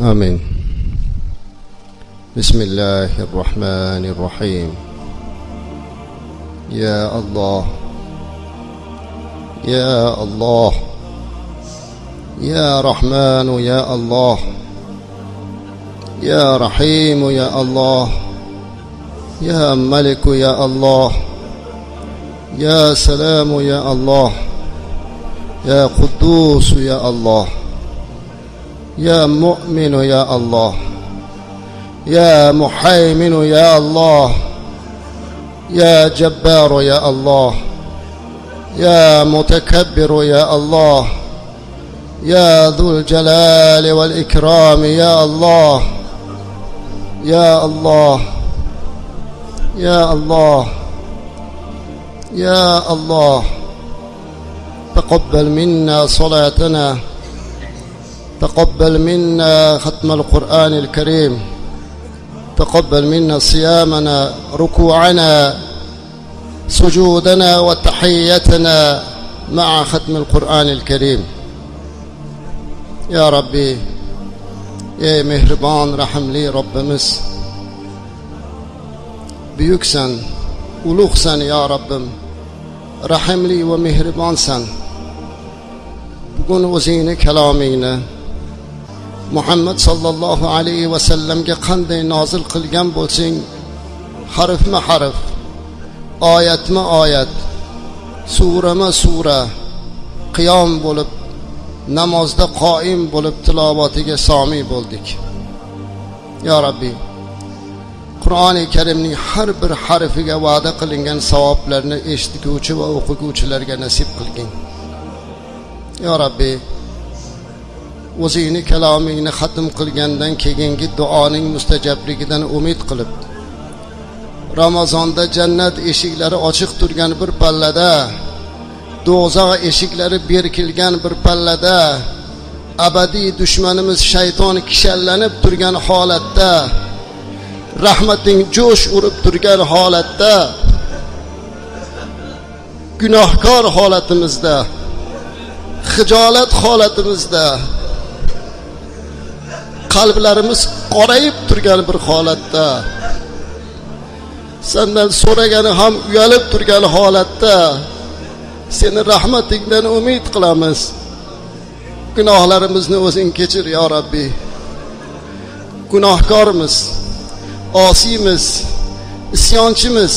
آمين. بسم الله الرحمن الرحيم. يا الله يا الله يا رحمن يا الله يا رحيم يا الله يا ملك يا الله يا سلام يا الله يا قدوس يا الله يا مؤمن يا الله يا محيمن يا الله يا جبار يا الله يا متكبر يا الله يا ذو الجلال والإكرام يا الله يا الله يا الله يا الله تقبل منا صلاتنا، تقبل منا ختم القرآن الكريم، تقبل منا صيامنا، ركوعنا، سجودنا وتحيتنا مع ختم القرآن الكريم. يا ربي ey mehribon rahimli Robbimiz, buyuksan, ulug'san ya Rabbim, rahimli va mehribonsan. Bugun o'zingni kalomingni Muhammad sallallohu alayhi va sallamga qanday nozil qilgan bo'lsang, harfma harf, oyatma oyat, surama sura qiyom bo'lib, namozda qoim bo'lib tilovatiga somi bo'ldik. Ya Rabbi, Qur'oni Karimning har bir harfiga va'da qilingan savoblarni eshituvchi va o'quvchilarga nasib qilgin. Ya Rabbi, o'zingni kalomingni xatm qilgandan keyingi duoning mustajabligidan umid qilib, Ramazonda jannat eshiklari ochiq turgan bir pallada, do'zax eshiklari berkilgan bir pallada, abadiy dushmanimiz shayton kishallanib turgan holatda, rahmating jo'sh urib turgan holatda, gunohkor holatimizda, xijolat holatimizda, qalblarimiz qorayib turgan bir holatda, sendan so'ragani ham uyalib turgan holatda seni rahmatingdan umid qilamiz. Gunohlarimizni o'zing kechir ya Rabbi. Gunohkormiz, osiymiz, isyonchimiz,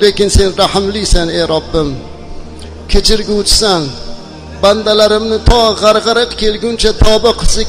lekin sen rahimlisan ey Robbim. Kechirguvchisan. Bandalarimni to g'arg'ariq kelguncha tavba qilsa